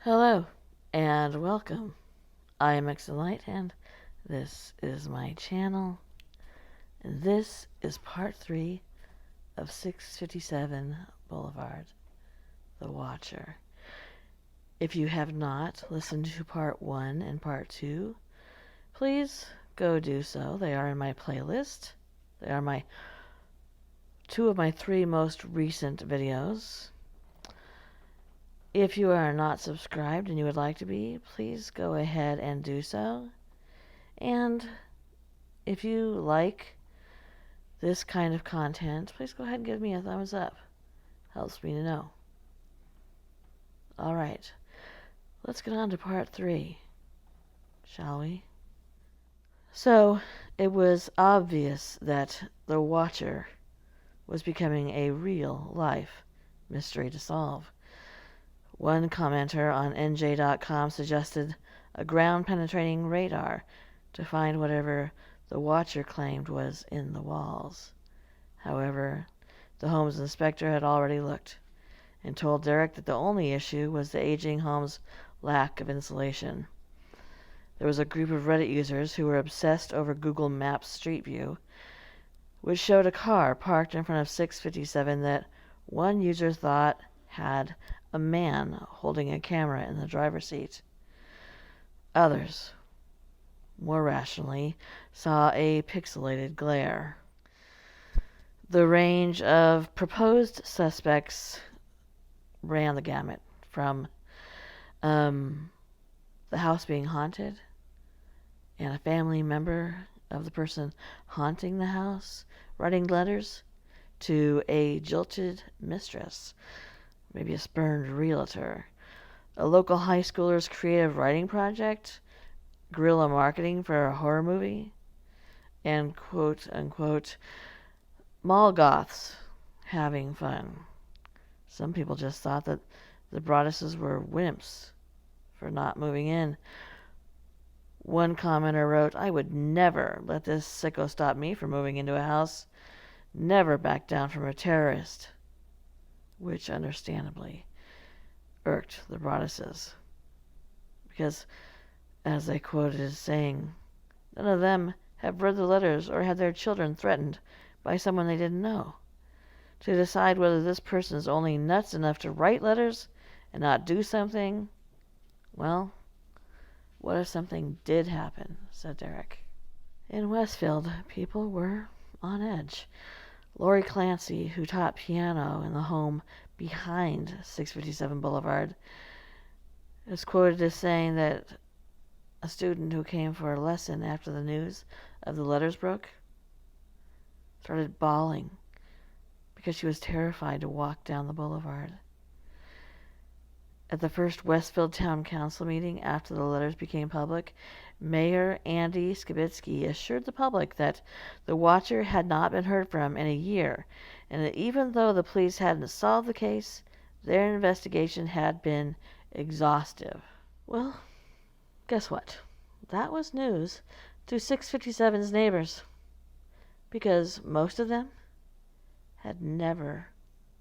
Hello and welcome. I am Light and this is my channel. And this is part 3 of 657 Boulevard, The Watcher. If you have not listened to part 1 and part 2, please go do so. They are in my playlist. They are two of my 3 most recent videos. If you are not subscribed and you would like to be, please go ahead and do so. And if you like this kind of content, please go ahead and give me a thumbs up. Helps me to know. Alright, let's get on to part 3, shall we? So, it was obvious that the Watcher was becoming a real-life mystery to solve. One commenter on NJ.com suggested a ground-penetrating radar to find whatever the Watcher claimed was in the walls. However, the home's inspector had already looked and told Derek that the only issue was the aging home's lack of insulation. There was a group of Reddit users who were obsessed over Google Maps Street View, which showed a car parked in front of 657 that one user thought had a man holding a camera in the driver's seat. Others, more rationally, saw a pixelated glare. The range of proposed suspects ran the gamut from the house being haunted and a family member of the person haunting the house writing letters to a jilted mistress, maybe a spurned realtor, a local high schooler's creative writing project, guerrilla marketing for a horror movie, and quote-unquote mall goths having fun. Some people just thought that the Broadduses were wimps for not moving in. One commenter wrote, "I would never let this sicko stop me from moving into a house. Never back down from a terrorist," which understandably irked the Broadduses. Because, as they quoted as saying, none of them have read the letters or had their children threatened by someone they didn't know. To decide whether this person is only nuts enough to write letters and not do something, well, what if something did happen, said Derek. In Westfield, people were on edge. Lori Clancy, who taught piano in the home behind 657 Boulevard, is quoted as saying that a student who came for a lesson after the news of the letters broke started bawling because she was terrified to walk down the boulevard. At the first Westfield Town Council meeting after the letters became public, Mayor Andy Skibitsky assured the public that the Watcher had not been heard from in a year, and that even though the police hadn't solved the case, their investigation had been exhaustive. Well, guess what? That was news to 657's neighbors, because most of them had never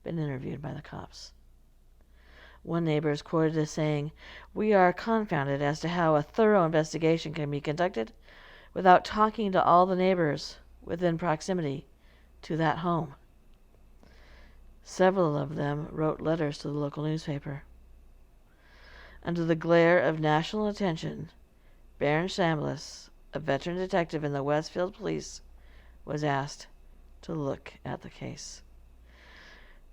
been interviewed by the cops. One neighbor is quoted as saying, "We are confounded as to how a thorough investigation can be conducted without talking to all the neighbors within proximity to that home." Several of them wrote letters to the local newspaper. Under the glare of national attention, Baron Chambliss, a veteran detective in the Westfield Police, was asked to look at the case.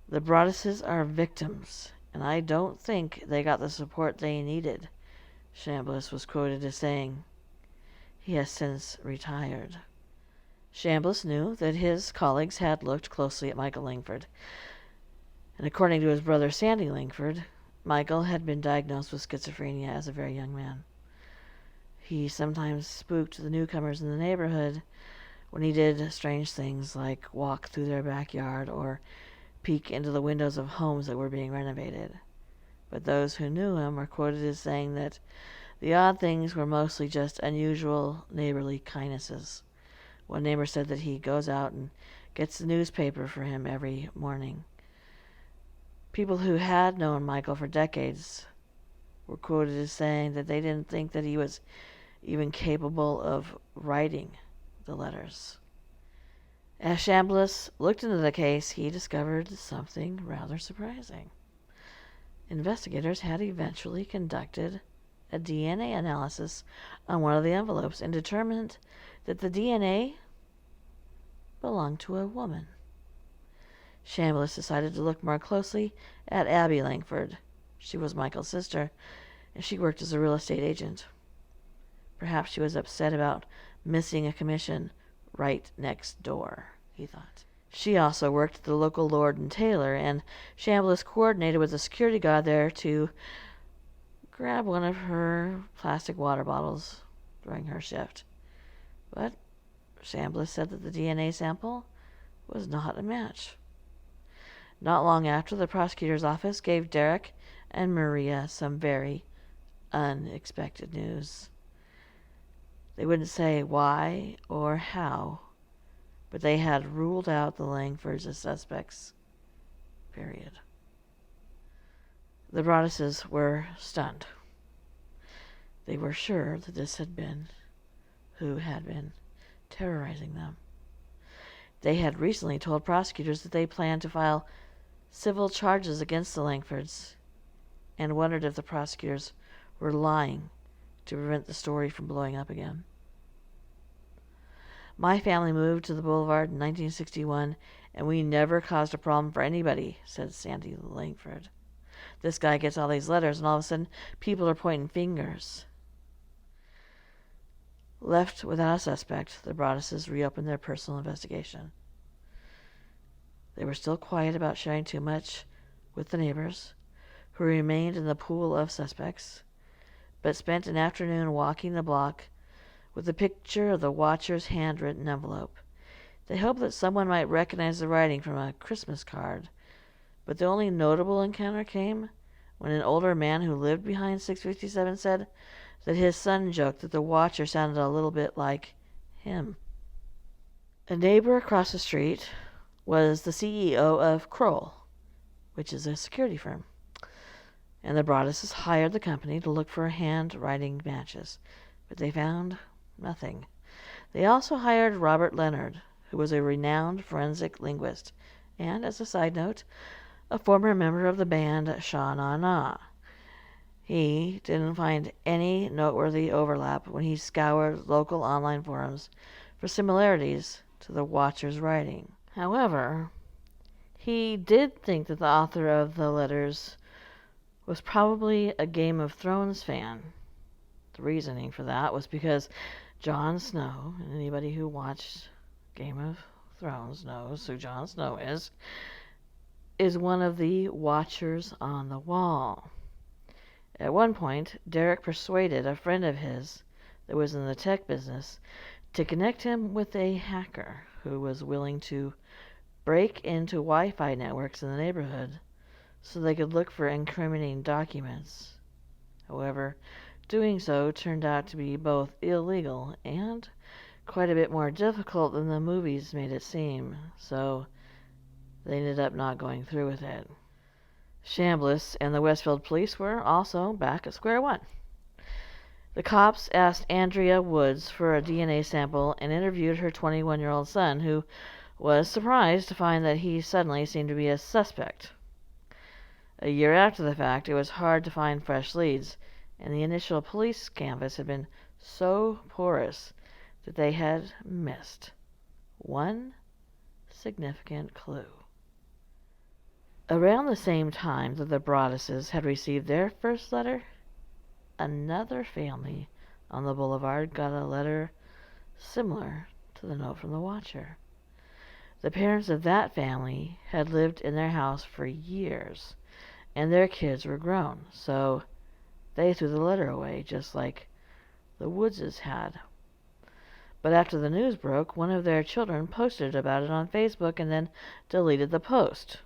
The Broadduses are victims, and I don't think they got the support they needed, Chambliss was quoted as saying. He has since retired. Chambliss knew that his colleagues had looked closely at Michael Langford, and according to his brother Sandy Langford, Michael had been diagnosed with schizophrenia as a very young man. He sometimes spooked the newcomers in the neighborhood when he did strange things like walk through their backyard or peek into the windows of homes that were being renovated. But those who knew him were quoted as saying that the odd things were mostly just unusual neighborly kindnesses. One neighbor said that he goes out and gets the newspaper for him every morning. People who had known Michael for decades were quoted as saying that they didn't think that he was even capable of writing the letters. As Chambliss looked into the case, he discovered something rather surprising. Investigators had eventually conducted a DNA analysis on one of the envelopes and determined that the DNA belonged to a woman. Chambliss decided to look more closely at Abby Langford. She was Michael's sister, and she worked as a real estate agent. Perhaps she was upset about missing a commission right next door, he thought. She also worked at the local Lord and Taylor, and Chambliss coordinated with a security guard there to grab one of her plastic water bottles during her shift. But Chambliss said that the DNA sample was not a match. Not long after, the prosecutor's office gave Derek and Maria some very unexpected news. They wouldn't say why or how, but they had ruled out the Langfords as suspects. Period. The Broadduses were stunned. They were sure that this had been who had been terrorizing them. They had recently told prosecutors that they planned to file civil charges against the Langfords and wondered if the prosecutors were lying to prevent the story from blowing up again. My family moved to the Boulevard in 1961, and we never caused a problem for anybody, said Sandy Langford. This guy gets all these letters, and all of a sudden, people are pointing fingers. Left without a suspect, the Broadduses reopened their personal investigation. They were still quiet about sharing too much with the neighbors, who remained in the pool of suspects, but spent an afternoon walking the block with a picture of the watcher's handwritten envelope. They hoped that someone might recognize the writing from a Christmas card, but the only notable encounter came when an older man who lived behind 657 said that his son joked that the watcher sounded a little bit like him. A neighbor across the street was the CEO of Kroll, which is a security firm, and the Broadduses hired the company to look for handwriting matches, but they found nothing. They also hired Robert Leonard, who was a renowned forensic linguist, and, as a side note, a former member of the band Sha Na Na. He didn't find any noteworthy overlap when he scoured local online forums for similarities to the watcher's writing. However, he did think that the author of the letters was probably a Game of Thrones fan. The reasoning for that was because Jon Snow, and anybody who watched Game of Thrones knows who Jon Snow is one of the Watchers on the Wall. At one point, Derek persuaded a friend of his that was in the tech business to connect him with a hacker who was willing to break into Wi-Fi networks in the neighborhood so they could look for incriminating documents. However, doing so turned out to be both illegal and quite a bit more difficult than the movies made it seem, so they ended up not going through with it. Chambliss and the Westfield police were also back at square one. The cops asked Andrea Woods for a DNA sample and interviewed her 21-year-old son, who was surprised to find that he suddenly seemed to be a suspect. A year after the fact, it was hard to find fresh leads, and the initial police canvass had been so porous that they had missed one significant clue. Around the same time that the Broadduses had received their first letter, another family on the Boulevard got a letter similar to the note from the watcher. The parents of that family had lived in their house for years, and their kids were grown, so they threw the letter away, just like the Woodses had. But after the news broke, one of their children posted about it on Facebook and then deleted the post.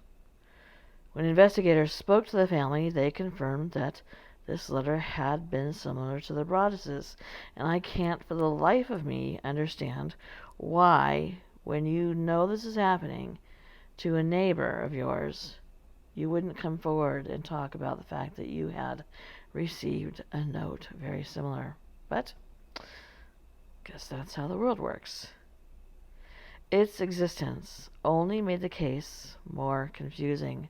When investigators spoke to the family, they confirmed that this letter had been similar to the Broadduses, and I can't for the life of me understand why, when you know this is happening to a neighbor of yours, you wouldn't come forward and talk about the fact that you had received a note very similar. But guess that's how the world works. Its existence only made the case more confusing.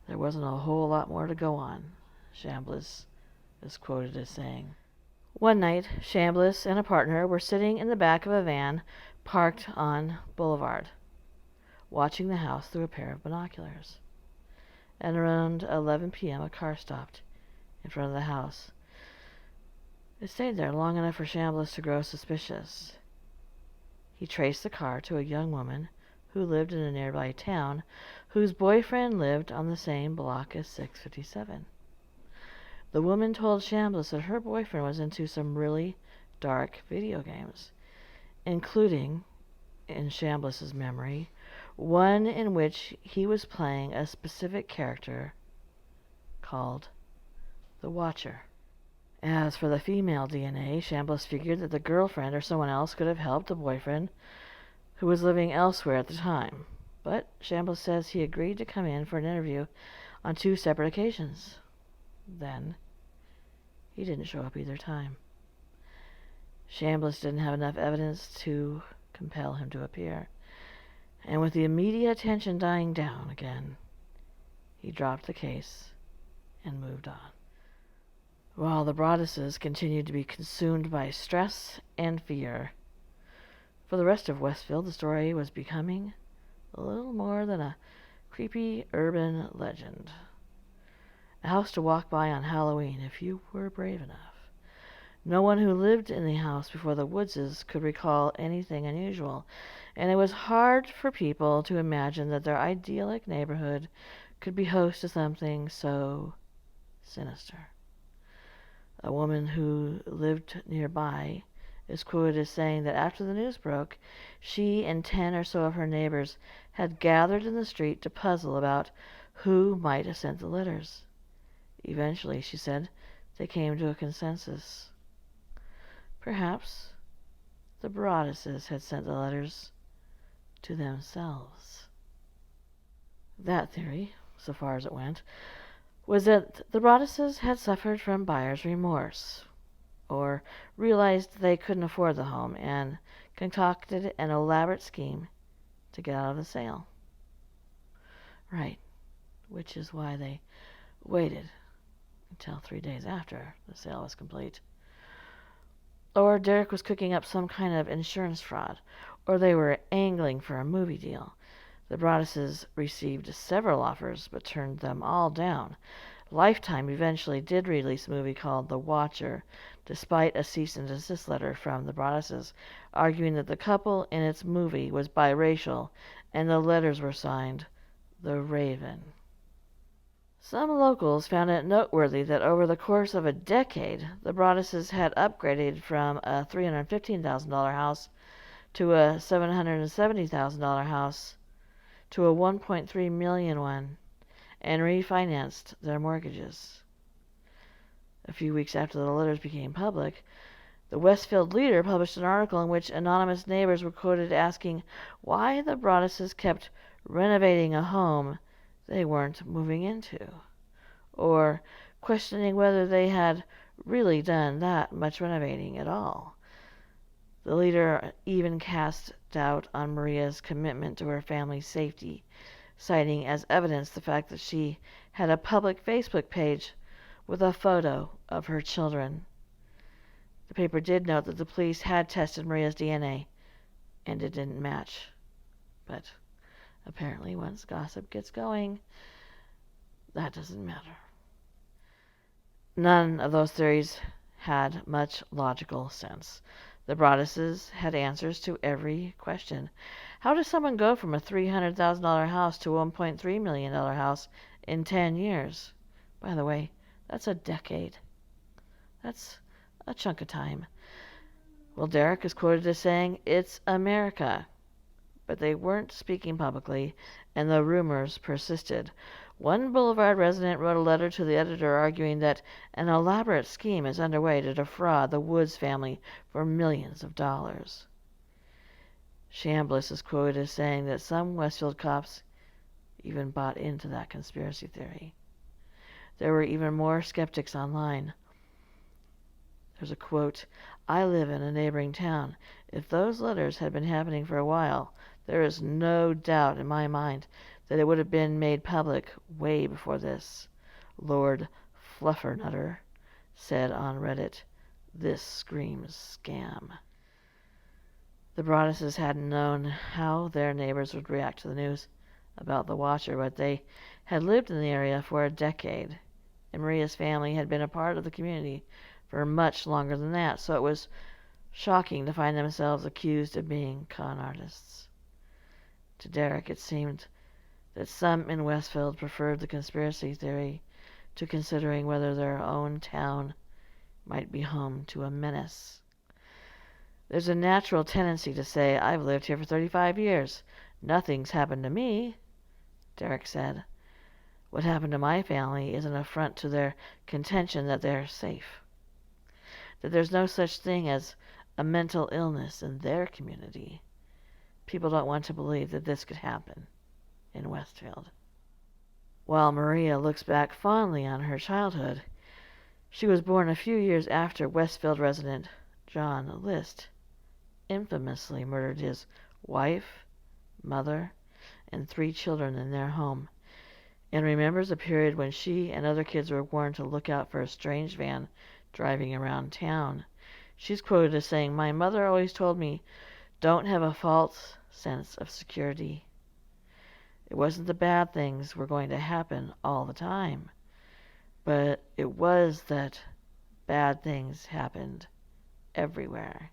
There wasn't a whole lot more to go on, Chambliss is quoted as saying. One night, Chambliss and a partner were sitting in the back of a van parked on Boulevard, watching the house through a pair of binoculars. And around 11 p.m. a car stopped in front of the house. It stayed there long enough for Chambliss to grow suspicious. He traced the car to a young woman who lived in a nearby town, whose boyfriend lived on the same block as 657. The woman told Chambliss that her boyfriend was into some really dark video games, including, in Chambliss's memory, one in which he was playing a specific character called the Watcher. As for the female DNA, Chambliss figured that the girlfriend or someone else could have helped the boyfriend, who was living elsewhere at the time. But Chambliss says he agreed to come in for an interview on 2 separate occasions. Then, he didn't show up either time. Chambliss didn't have enough evidence to compel him to appear. And with the media attention dying down again, he dropped the case and moved on. While the Broadduses continued to be consumed by stress and fear, for the rest of Westfield, the story was becoming a little more than a creepy urban legend. A house to walk by on Halloween if you were brave enough. No one who lived in the house before the Woodses could recall anything unusual, and it was hard for people to imagine that their idyllic neighborhood could be host to something so sinister. A woman who lived nearby is quoted as saying that after the news broke, she and 10 or so of her neighbors had gathered in the street to puzzle about who might have sent the letters. Eventually, she said, they came to a consensus. Perhaps the Broadduses had sent the letters to themselves. That theory, so far as it went, was that the Broadduses had suffered from buyer's remorse, or realized they couldn't afford the home and concocted an elaborate scheme to get out of the sale. Right, which is why they waited until 3 days after the sale was complete. Or Derek was cooking up some kind of insurance fraud, or they were angling for a movie deal. The Broadduses received several offers, but turned them all down. Lifetime eventually did release a movie called The Watcher, despite a cease and desist letter from the Broadduses, arguing that the couple in its movie was biracial, and the letters were signed The Raven. Some locals found it noteworthy that over the course of a decade, the Broadduses had upgraded from a $315,000 house to a $770,000 house to a $1.3 million one, and refinanced their mortgages. A few weeks after the letters became public, the Westfield Leader published an article in which anonymous neighbors were quoted asking why the Broadduses kept renovating a home they weren't moving into, or questioning whether they had really done that much renovating at all. The Leader even cast doubt on Maria's commitment to her family's safety, citing as evidence the fact that she had a public Facebook page with a photo of her children. The paper did note that the police had tested Maria's DNA, and it didn't match. But apparently once gossip gets going, that doesn't matter. None of those theories had much logical sense. The Broadduses had answers to every question. How does someone go from a $300,000 house to a $1.3 million house in 10 years? By the way, that's a decade. That's a chunk of time. Well, Derek is quoted as saying, "It's America." But they weren't speaking publicly, and the rumors persisted. One Boulevard resident wrote a letter to the editor arguing that an elaborate scheme is underway to defraud the Woods family for millions of dollars. Chambliss is quoted as saying that some Westfield cops even bought into that conspiracy theory. There were even more skeptics online. There's a quote, "I live in a neighboring town. If those letters had been happening for a while, there is no doubt in my mind that it would have been made public way before this," Lord Fluffernutter said on Reddit. "This screams scam." The Broadduses hadn't known how their neighbors would react to the news about the Watcher, but they had lived in the area for a decade, and Maria's family had been a part of the community for much longer than that, so it was shocking to find themselves accused of being con artists. To Derek, it seemed that some in Westfield preferred the conspiracy theory to considering whether their own town might be home to a menace. "There's a natural tendency to say, 'I've lived here for 35 years. Nothing's happened to me,'" Derek said. "What happened to my family is an affront to their contention that they're safe, that there's no such thing as a mental illness in their community. People don't want to believe that this could happen in Westfield." While Maria looks back fondly on her childhood, she was born a few years after Westfield resident John List infamously murdered his wife, mother, and 3 children in their home, and remembers a period when she and other kids were warned to look out for a strange van driving around town. She's quoted as saying, "My mother always told me, don't have a false sense of security. It wasn't the bad things were going to happen all the time, but it was that bad things happened everywhere.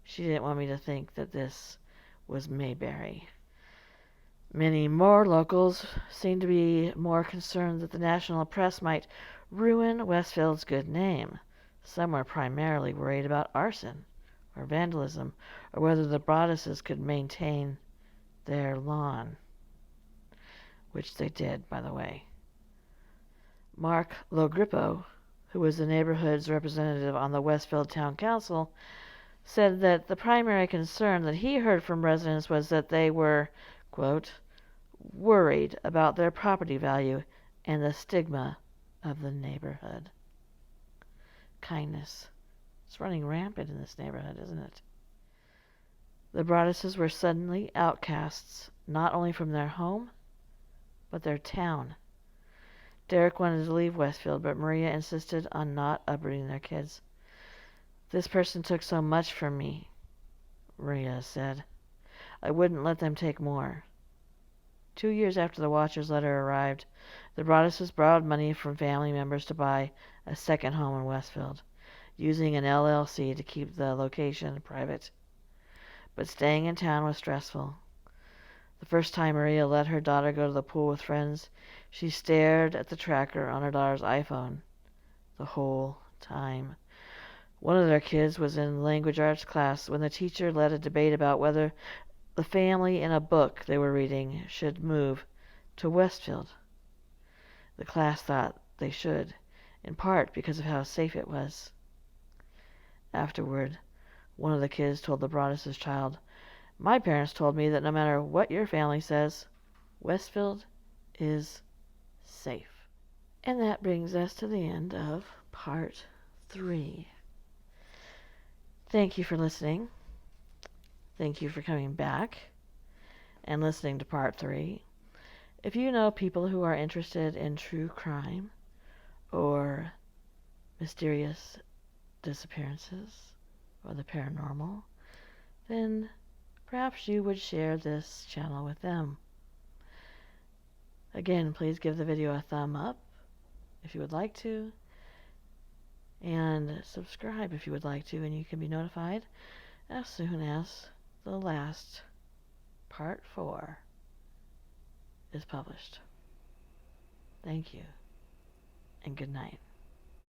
She didn't want me to think that this was Mayberry." Many more locals seem to be more concerned that the national press might ruin Westfield's good name. Some were primarily worried about arson or vandalism, or whether the Broadduses could maintain their lawn, which they did, by the way. Mark Logrippo, who was the neighborhood's representative on the Westfield Town Council, said that the primary concern that he heard from residents was that they were, quote, "worried about their property value and the stigma of the neighborhood." Kindness. It's running rampant in this neighborhood, isn't it? The Broadduses were suddenly outcasts, not only from their home, but their town. Derek wanted to leave Westfield, but Maria insisted on not uprooting their kids. "This person took so much from me," Maria said. "I wouldn't let them take more." 2 years after the Watcher's letter arrived, the Broadduses borrowed money from family members to buy a second home in Westfield, using an LLC to keep the location private. But staying in town was stressful. The first time Maria let her daughter go to the pool with friends, she stared at the tracker on her daughter's iPhone the whole time. One of their kids was in language arts class when the teacher led a debate about whether the family in a book they were reading should move to Westfield. The class thought they should, in part because of how safe it was. Afterward, one of the kids told the Broadduses' child, "My parents told me that no matter what your family says, Westfield is safe." And that brings us to the end of part 3. Thank you for listening. Thank you for coming back and listening to part 3. If you know people who are interested in true crime or mysterious disappearances or the paranormal, then perhaps you would share this channel with them. Again, please give the video a thumb up if you would like to, and subscribe if you would like to, and you can be notified as soon as the last part 4 is published. Thank you, and good night.